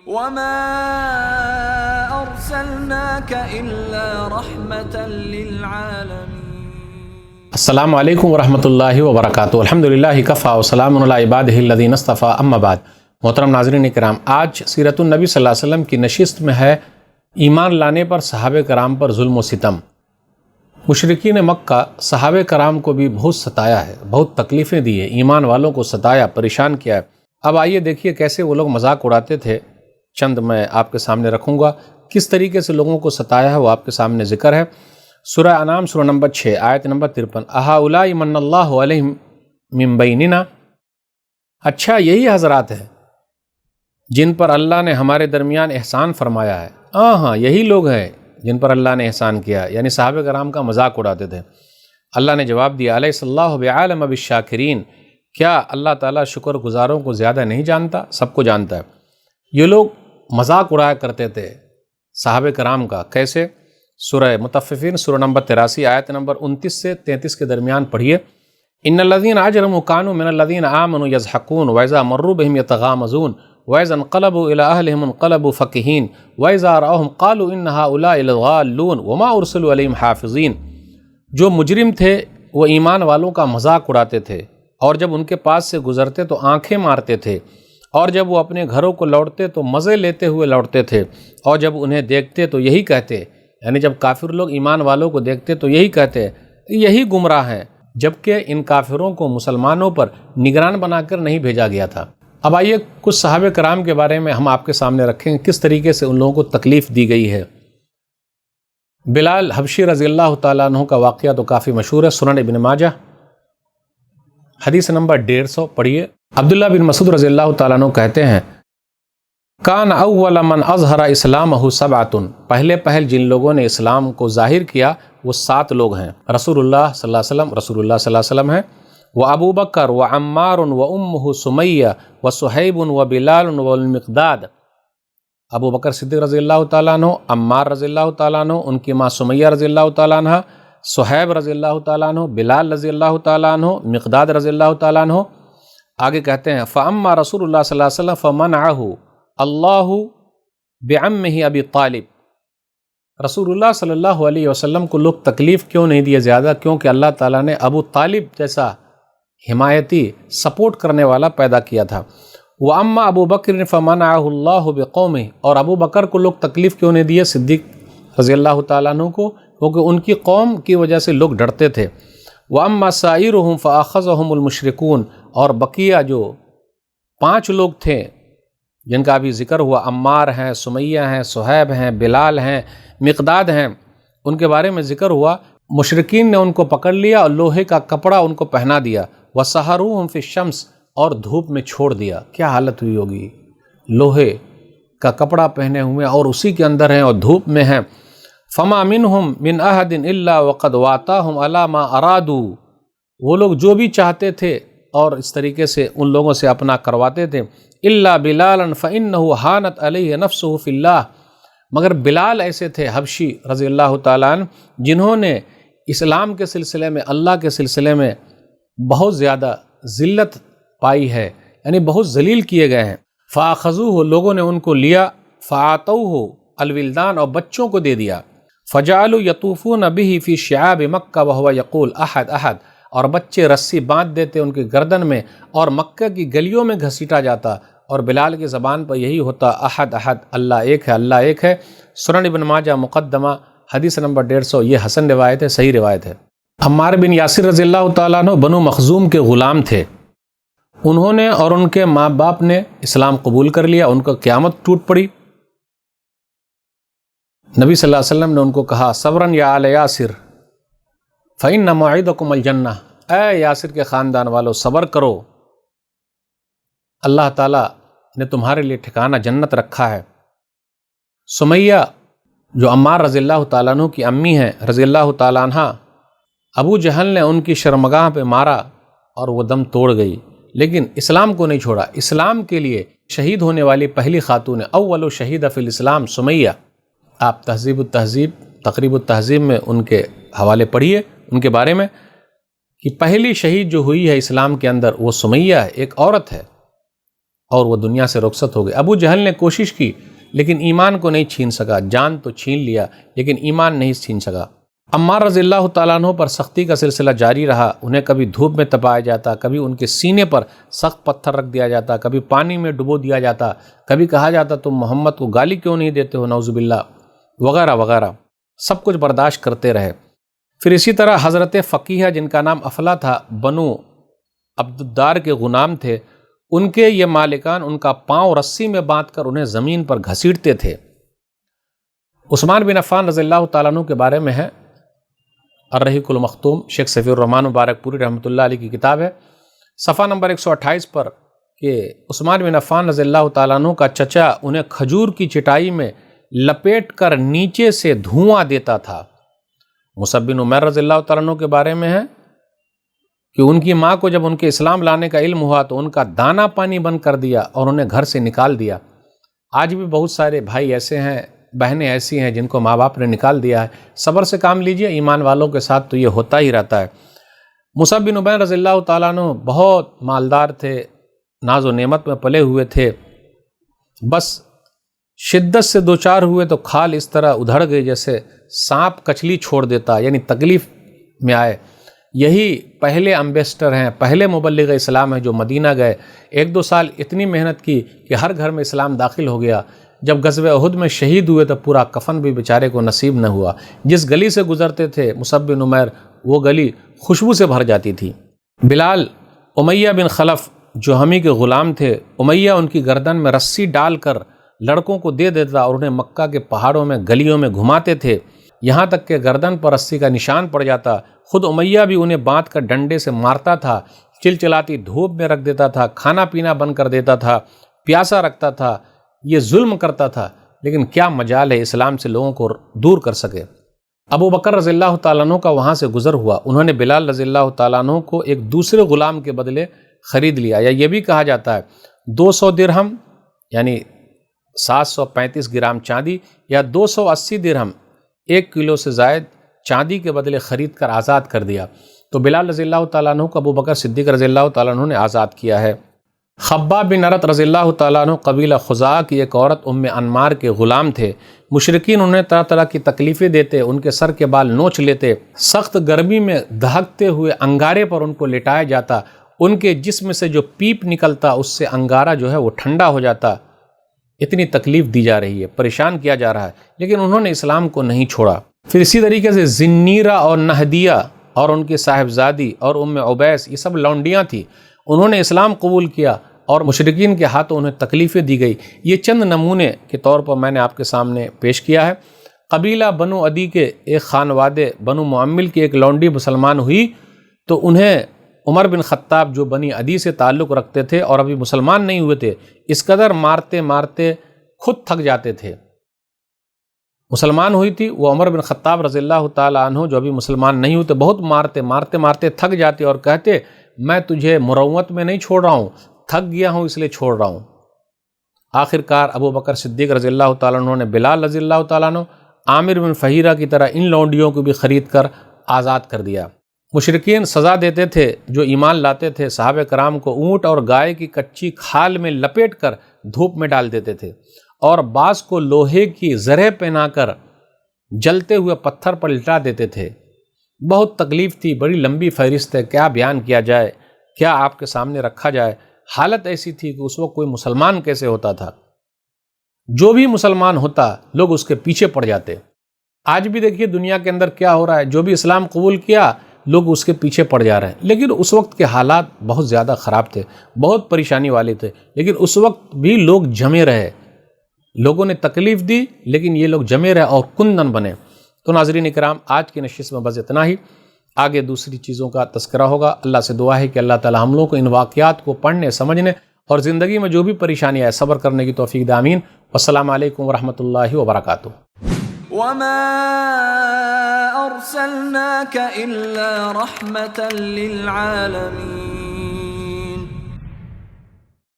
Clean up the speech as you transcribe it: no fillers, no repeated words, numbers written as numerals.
وما أرسلناك إلا رحمة للعالمين۔ السلام علیکم ورحمۃ اللہ وبرکاتہ۔ الحمدللہ کفا وسلام علی عبادہ الذین اصطفیٰ، اما بعد۔ محترم ناظرین کرام، آج سیرت النبی صلی اللہ علیہ وسلم کی نشست میں ہے ایمان لانے پر صحابہ کرام پر ظلم و ستم۔ مشرکین مکہ صحابہ کرام کو بھی بہت ستایا ہے، بہت تکلیفیں دی ہے، ایمان والوں کو ستایا، پریشان کیا ہے۔ اب آئیے دیکھیے کیسے وہ لوگ مذاق اڑاتے تھے، چند میں آپ کے سامنے رکھوں گا۔ کس طریقے سے لوگوں کو ستایا ہے وہ آپ کے سامنے ذکر ہے۔ سورہ انعام سورہ نمبر 6 آیت نمبر 53، اہؤلاء من اللہ علیہم من بیننا، اچھا یہی حضرات ہیں جن پر اللہ نے ہمارے درمیان احسان فرمایا ہے۔ ہاں یہی لوگ ہیں جن پر اللہ نے احسان کیا، یعنی صحابہ کرام کا مذاق اڑاتے تھے۔ اللہ نے جواب دیا، الیس اللہ بعالم بالشاکرین، کیا اللہ تعالیٰ شکر گزاروں کو زیادہ نہیں جانتا؟ سب کو جانتا ہے۔ یہ لوگ مذاق اڑایا کرتے تھے صحابہ کرام کا، کیسے؟ سورہ مطففین سورہ نمبر 83 آیت نمبر 29 سے 33 کے درمیان پڑھیے۔ ان الذین اجرموا کانوا من الذین آمنوا یضحکون واذا مروا بهم یتغامزون واذا انقلبوا الی اہلہم انقلبوا فکہین واذا رأوہم قالوا ان ہؤلاء لضالون وما ارسلوا علیہم حافظین۔ جو مجرم تھے وہ ایمان والوں کا مذاق اڑاتے تھے، اور جب ان کے پاس سے گزرتے تو آنکھیں مارتے تھے، اور جب وہ اپنے گھروں کو لوٹتے تو مزے لیتے ہوئے لوٹتے تھے، اور جب انہیں دیکھتے تو یہی کہتے، یعنی جب کافر لوگ ایمان والوں کو دیکھتے تو یہی کہتے یہی گمراہ ہیں، جبکہ ان کافروں کو مسلمانوں پر نگران بنا کر نہیں بھیجا گیا تھا۔ اب آئیے کچھ صحابہ کرام کے بارے میں ہم آپ کے سامنے رکھیں، کس طریقے سے ان لوگوں کو تکلیف دی گئی ہے۔ بلال حبشی رضی اللہ تعالیٰ عنہ کا واقعہ تو کافی مشہور ہے، سنن ابن ماجہ حدیث نمبر 150 پڑھیے۔ عبداللہ بن مسعود رضی اللہ تعالیٰ عنہ کہتے ہیں، کان اول من اظہر اسلامہ سبعۃ، پہل جن لوگوں نے اسلام کو ظاہر کیا وہ 7 لوگ ہیں۔ رسول اللہ صلی اللہ علیہ وسلم ہیں، وہ ابو بکر و عمار و امہ سمیہ و صہیب و بلال و المقداد۔ ابو بکر صدیق رضی اللہ تعالیٰ عنہ، عمار رضی اللہ تعالیٰ عنہ، ان کی ماں سمیہ رضی اللہ تعالیٰ عنہ، صہیب رضی اللہ تعالیٰ عنہ، بلال رضی اللہ تعالیٰ عنہ، مقداد رضی اللہ تعالیٰ عنہ۔ آگے کہتے ہیں، فاما رسول اللہ صلی اللہ علیہ وسلم فمنعہ اللہ بعمہ ابی طالب، رسول اللہ صلی اللہ علیہ وسلم کو لوگ تکلیف کیوں نہیں دیے زیادہ؟ کیونکہ اللہ تعالیٰ نے ابو طالب جیسا حمایتی سپورٹ کرنے والا پیدا کیا تھا۔ وَأَمَّا ابو بکر فمنعہ اللہ بقومہ، اور ابو بکر کو لوگ تکلیف کیوں نہیں دیے صدیق رضی اللہ تعالیٰ عنہ کو؟ کیونکہ ان کی قوم کی وجہ سے لوگ ڈرتے تھے۔ وَأَمَّا سَائِرُهُمْ فَأَخَذَهُمُ الْمُشْرِكُونَ، اور بقیہ جو 5 لوگ تھے جن کا ابھی ذکر ہوا، عمار ہیں، سمیہ ہیں، صہیب ہیں، بلال ہیں، مقداد ہیں، ان کے بارے میں ذکر ہوا، مشرکین نے ان کو پکڑ لیا اور لوہے کا کپڑا ان کو پہنا دیا، وَسَحَرُوهُمْ فِي الشَّمْسِ، اور دھوپ میں چھوڑ دیا۔ کیا حالت ہوئی ہوگی، لوہے کا کپڑا پہنے ہوئے اور اسی کے اندر ہیں اور دھوپ میں ہیں۔ فَمَا مِنْهُمْ مِنْ أَحَدٍ إِلَّا وَقَدْ وَاطَاهُمْ عَلَى مَا أَرَادُوا، وہ لوگ جو بھی چاہتے تھے اور اس طریقے سے ان لوگوں سے اپنا کرواتے تھے۔ إِلَّا بِلَالًا فَإِنَّهُ حَانَتْ عَلَيْهِ نَفْسُهُ فِي اللَّهِ، مگر بلال ایسے تھے حبشی رضی اللہ تعالیٰ عنہ جنہوں نے اسلام کے سلسلے میں، اللہ کے سلسلے میں بہت زیادہ ذلت پائی ہے، یعنی بہت ذلیل کیے گئے ہیں۔ فَأَخَذُوهُ، لوگوں نے ان کو لیا، فَأَعْطَوْهُ الْوِلْدَانَ، اور بچوں کو دے دیا، فَجَعَلُوا يَطُوفُونَ بِهِ فِي شِعَابِ مَكَّةَ وَهُوَ يَقُولُ أَحَدْ أَحَدْ، اور بچے رسی باندھ دیتے ان کی گردن میں اور مکہ کی گلیوں میں گھسیٹا جاتا، اور بلال کی زبان پر یہی ہوتا، احد احد، اللہ ایک ہے، اللہ ایک ہے۔ سنن ابن ماجہ مقدمہ حدیث نمبر 150، یہ حسن روایت ہے، صحیح روایت ہے۔ عمار بن یاسر رضی اللہ تعالیٰ عنہ بنو مخزوم کے غلام تھے، انہوں نے اور ان کے ماں باپ نے اسلام قبول کر لیا، ان کا قیامت ٹوٹ پڑی۔ نبی صلی اللہ علیہ وسلم نے ان کو کہا، صبراً یا آل یاسر فإن موعدکم الجنہ، اے یاسر کے خاندان والو صبر کرو، اللہ تعالیٰ نے تمہارے لیے ٹھکانہ جنت رکھا ہے۔ سمیہ جو عمار رضی اللہ تعالیٰ عنہ کی امی ہیں رضی اللہ تعالیٰ عنہ، ابو جہل نے ان کی شرمگاہ پہ مارا اور وہ دم توڑ گئی، لیکن اسلام کو نہیں چھوڑا۔ اسلام کے لیے شہید ہونے والی پہلی خاتون، اول شہید فی الاسلام سمیہ۔ آپ تہذیب التہذیب، تقریب التہذیب میں ان کے حوالے پڑھیے ان کے بارے میں، کہ پہلی شہید جو ہوئی ہے اسلام کے اندر وہ سمیہ ہے، ایک عورت ہے، اور وہ دنیا سے رخصت ہو گئے۔ ابو جہل نے کوشش کی لیکن ایمان کو نہیں چھین سکا، جان تو چھین لیا لیکن ایمان نہیں چھین سکا۔ عمار رضی اللہ تعالیٰ عنہ پر سختی کا سلسلہ جاری رہا، انہیں کبھی دھوپ میں تپایا جاتا، کبھی ان کے سینے پر سخت پتھر رکھ دیا جاتا، کبھی پانی میں ڈبو دیا جاتا، کبھی کہا جاتا تم محمد کو گالی کیوں نہیں دیتے ہو نعوذ باللہ، وغیرہ وغیرہ، سب کچھ برداشت کرتے رہے۔ پھر اسی طرح حضرت فقیہ جن کا نام افلا تھا، بنو عبدالدار کے غلام تھے، ان کے یہ مالکان ان کا پاؤں رسی میں باندھ کر انہیں زمین پر گھسیٹتے تھے۔ عثمان بن عفان رضی اللہ تعالیٰ عنہ کے بارے میں ہے الرحیق المختوم، شیخ صفی الرحمن مبارک پوری رحمۃ اللہ علیہ کی کتاب ہے، صفحہ نمبر 128 پر، کہ عثمان بن عفان رضی اللہ تعالیٰ عنہ کا چچا انہیں کھجور کی چٹائی میں لپیٹ کر نیچے سے دھواں دیتا تھا۔ مصعب بن عمیر رضی اللہ تعالیٰ عنہ کے بارے میں ہے کہ ان کی ماں کو جب ان کے اسلام لانے کا علم ہوا تو ان کا دانا پانی بند کر دیا اور انہیں گھر سے نکال دیا۔ آج بھی بہت سارے بھائی ایسے ہیں، بہنیں ایسی ہیں جن کو ماں باپ نے نکال دیا ہے۔ صبر سے کام لیجئے، ایمان والوں کے ساتھ تو یہ ہوتا ہی رہتا ہے۔ مصعب بن عمیر رضی اللہ تعالیٰ عنہ بہت مالدار تھے، ناز و نعمت میں پلے ہوئے تھے، بس شدت سے دوچار ہوئے تو کھال اس طرح ادھڑ گئی جیسے سانپ کچلی چھوڑ دیتا، یعنی تکلیف میں آئے۔ یہی پہلے امبیسڈر ہیں، پہلے مبلغ اسلام ہیں جو مدینہ گئے، 1-2 سال اتنی محنت کی کہ ہر گھر میں اسلام داخل ہو گیا۔ جب غزوہ احد میں شہید ہوئے تو پورا کفن بھی بیچارے کو نصیب نہ ہوا۔ جس گلی سے گزرتے تھے مصعب بن عمیر، وہ گلی خوشبو سے بھر جاتی تھی۔ بلال امیہ بن خلف جو ہمی کے غلام تھے، امیہ ان کی گردن میں رسی ڈال کر لڑکوں کو دے دیتا اور انہیں مکہ کے پہاڑوں میں گلیوں میں گھماتے تھے، یہاں تک کہ گردن پر رسی کا نشان پڑ جاتا۔ خود امیہ بھی انہیں باندھ کر ڈنڈے سے مارتا تھا، چلچلاتی دھوپ میں رکھ دیتا تھا، کھانا پینا بند کر دیتا تھا، پیاسا رکھتا تھا، یہ ظلم کرتا تھا، لیکن کیا مجال ہے اسلام سے لوگوں کو دور کر سکے۔ ابو بکر رضی اللہ تعالیٰ عنہ کا وہاں سے گزر ہوا، انہوں نے بلال رضی اللہ تعالیٰ عنہ کو ایک دوسرے غلام کے بدلے خرید لیا، یا یہ بھی کہا جاتا ہے 200 درہم یعنی 735 گرام چاندی، یا 280 درہم 1 کلو سے زائد چاندی کے بدلے خرید کر آزاد کر دیا۔ تو بلال رضی اللہ تعالیٰ عنہ کو ابو بکر صدیق رضی اللہ تعالیٰ عنہ نے آزاد کیا ہے۔ خباب بن عرط رضی اللہ تعالیٰ عنہ قبیلہ خزاعہ کی ایک عورت ام انمار کے غلام تھے۔ مشرکین انہیں طرح طرح کی تکلیفیں دیتے، ان کے سر کے بال نوچ لیتے، سخت گرمی میں دہکتے ہوئے انگارے پر ان کو لٹایا جاتا، ان کے جسم سے جو پیپ نکلتا اس سے انگارہ جو ہے وہ ٹھنڈا ہو جاتا۔ اتنی تکلیف دی جا رہی ہے، پریشان کیا جا رہا ہے، لیکن انہوں نے اسلام کو نہیں چھوڑا۔ پھر اسی طریقے سے زنیرہ اور نہدیہ اور ان کی صاحبزادی اور ام عبیس، یہ سب لونڈیاں تھیں، انہوں نے اسلام قبول کیا اور مشرکین کے ہاتھوں انہیں تکلیفیں دی گئی۔ یہ چند نمونے کے طور پر میں نے آپ کے سامنے پیش کیا ہے۔ قبیلہ بنو عدی کے ایک خانوادے بنو معمل کی ایک لونڈی مسلمان ہوئی تو انہیں عمر بن خطاب جو بنی عدی سے تعلق رکھتے تھے اور ابھی مسلمان نہیں ہوئے تھے، اس قدر مارتے مارتے خود تھک جاتے تھے۔ مسلمان ہوئی تھی وہ عمر بن خطاب رضی اللہ تعالیٰ عنہ جو ابھی مسلمان نہیں ہوتے، بہت مارتے تھک جاتے اور کہتے میں تجھے مروت میں نہیں چھوڑ رہا ہوں، تھک گیا ہوں اس لیے چھوڑ رہا ہوں۔ آخر کار ابو بکر صدیق رضی اللہ تعالیٰ عنہ نے بلال رضی اللہ تعالیٰ عنہ، عامر بن فہیرہ کی طرح ان لونڈیوں کو بھی خرید کر آزاد کر دیا۔ مشرکین سزا دیتے تھے جو ایمان لاتے تھے، صحابہ کرام کو اونٹ اور گائے کی کچی کھال میں لپیٹ کر دھوپ میں ڈال دیتے تھے، اور بعض کو لوہے کی زرہ پہنا کر جلتے ہوئے پتھر پر لٹا دیتے تھے۔ بہت تکلیف تھی، بڑی لمبی فہرست ہے، کیا بیان کیا جائے، کیا آپ کے سامنے رکھا جائے۔ حالت ایسی تھی کہ اس وقت کوئی مسلمان کیسے ہوتا تھا، جو بھی مسلمان ہوتا لوگ اس کے پیچھے پڑ جاتے۔ آج بھی دیکھیے دنیا کے اندر کیا ہو رہا ہے، جو بھی اسلام قبول کیا لوگ اس کے پیچھے پڑ جا رہے ہیں، لیکن اس وقت کے حالات بہت زیادہ خراب تھے، بہت پریشانی والے تھے، لیکن اس وقت بھی لوگ جمے رہے، لوگوں نے تکلیف دی لیکن یہ لوگ جمے رہے اور کندن بنے۔ تو ناظرین اکرام، آج کی نشست میں بس اتنا ہی، آگے دوسری چیزوں کا تذکرہ ہوگا۔ اللہ سے دعا ہے کہ اللہ تعالی ہم لوگوں کو ان واقعات کو پڑھنے، سمجھنے اور زندگی میں جو بھی پریشانی آئے صبر کرنے کی توفیق دے، آمین۔ والسلام علیکم ورحمۃ اللہ وبرکاتہ۔ وما أرسلناك إلا رحمة للعالمين